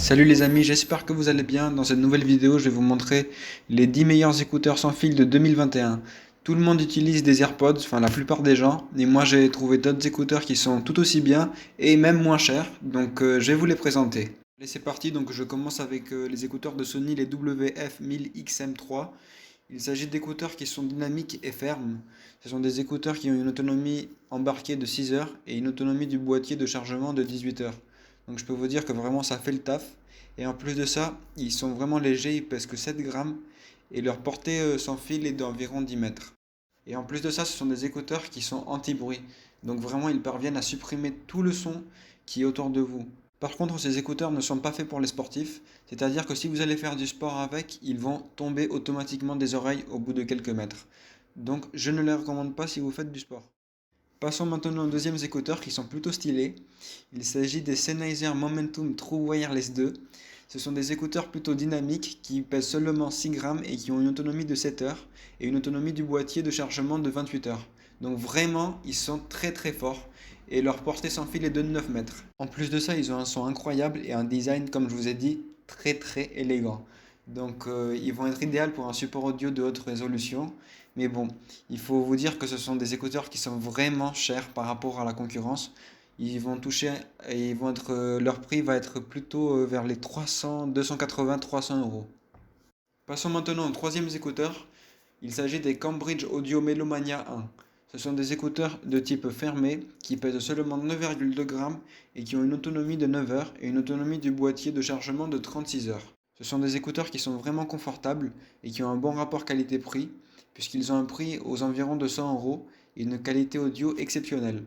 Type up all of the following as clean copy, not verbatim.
Salut les amis, j'espère que vous allez bien. Dans cette nouvelle vidéo, je vais vous montrer les 10 meilleurs écouteurs sans fil de 2021. Tout le monde utilise des AirPods, enfin la plupart des gens, et moi j'ai trouvé d'autres écouteurs qui sont tout aussi bien et même moins chers, donc je vais vous les présenter. Allez, c'est parti, donc je commence avec les écouteurs de Sony, les WF-1000XM3. Il s'agit d'écouteurs qui sont dynamiques et fermes. Ce sont des écouteurs qui ont une autonomie embarquée de 6 heures et une autonomie du boîtier de chargement de 18 heures. Donc je peux vous dire que vraiment ça fait le taf. Et en plus de ça, ils sont vraiment légers, ils pèsent que 7 grammes et leur portée sans fil est d'environ 10 mètres. Et en plus de ça, ce sont des écouteurs qui sont anti-bruit. Donc vraiment, ils parviennent à supprimer tout le son qui est autour de vous. Par contre, ces écouteurs ne sont pas faits pour les sportifs, c'est-à-dire que si vous allez faire du sport avec, ils vont tomber automatiquement des oreilles au bout de quelques mètres. Donc je ne les recommande pas si vous faites du sport. Passons maintenant aux deuxièmes écouteurs qui sont plutôt stylés. Il s'agit des Sennheiser Momentum True Wireless 2. Ce sont des écouteurs plutôt dynamiques qui pèsent seulement 6 grammes et qui ont une autonomie de 7 heures et une autonomie du boîtier de chargement de 28 heures. Donc vraiment, ils sont très très forts et leur portée sans fil est de 9 mètres. En plus de ça, ils ont un son incroyable et un design, comme je vous ai dit, très très élégant. Donc ils vont être idéaux pour un support audio de haute résolution. Mais bon, il faut vous dire que ce sont des écouteurs qui sont vraiment chers par rapport à la concurrence. Ils vont toucher et ils vont être, leur prix va être plutôt vers les 300, 280, 300 euros. Passons maintenant aux troisième écouteurs. Il s'agit des Cambridge Audio Melomania 1. Ce sont des écouteurs de type fermé qui pèsent seulement 9,2 grammes et qui ont une autonomie de 9 heures et une autonomie du boîtier de chargement de 36 heures. Ce sont des écouteurs qui sont vraiment confortables et qui ont un bon rapport qualité-prix puisqu'ils ont un prix aux environs de 100 euros et une qualité audio exceptionnelle.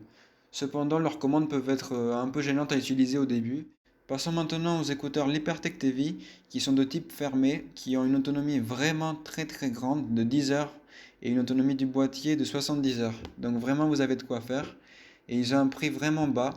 Cependant, leurs commandes peuvent être un peu gênantes à utiliser au début. Passons maintenant aux écouteurs Libertech TV qui sont de type fermé, qui ont une autonomie vraiment très très grande de 10 heures et une autonomie du boîtier de 70 heures. Donc vraiment vous avez de quoi faire. Et ils ont un prix vraiment bas.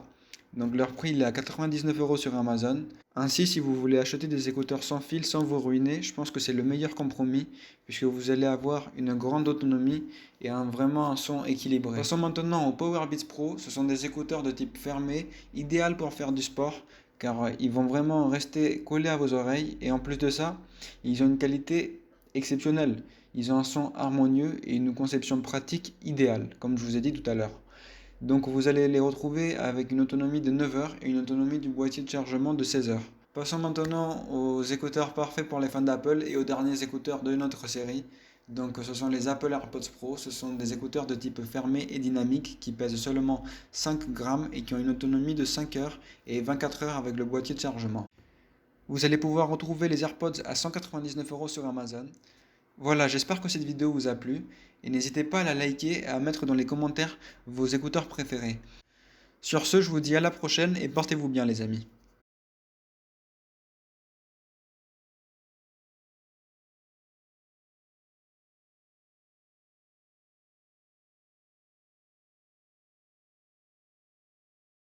Donc leur prix il est à 99 euros sur Amazon. Ainsi, si vous voulez acheter des écouteurs sans fil sans vous ruiner, je pense que c'est le meilleur compromis puisque vous allez avoir une grande autonomie et vraiment un son équilibré. Passons maintenant aux Powerbeats Pro. Ce sont des écouteurs de type fermé, idéal pour faire du sport car ils vont vraiment rester collés à vos oreilles et en plus de ça, ils ont une qualité exceptionnelle. Ils ont un son harmonieux et une conception pratique idéale, comme je vous ai dit tout à l'heure. Donc vous allez les retrouver avec une autonomie de 9 heures et une autonomie du boîtier de chargement de 16 heures. Passons maintenant aux écouteurs parfaits pour les fans d'Apple et aux derniers écouteurs de notre série. Donc ce sont les Apple AirPods Pro, ce sont des écouteurs de type fermé et dynamique qui pèsent seulement 5 grammes et qui ont une autonomie de 5 heures et 24 heures avec le boîtier de chargement. Vous allez pouvoir retrouver les AirPods à 199 euros sur Amazon. Voilà, j'espère que cette vidéo vous a plu et n'hésitez pas à la liker et à mettre dans les commentaires vos écouteurs préférés. Sur ce, je vous dis à la prochaine et portez-vous bien les amis.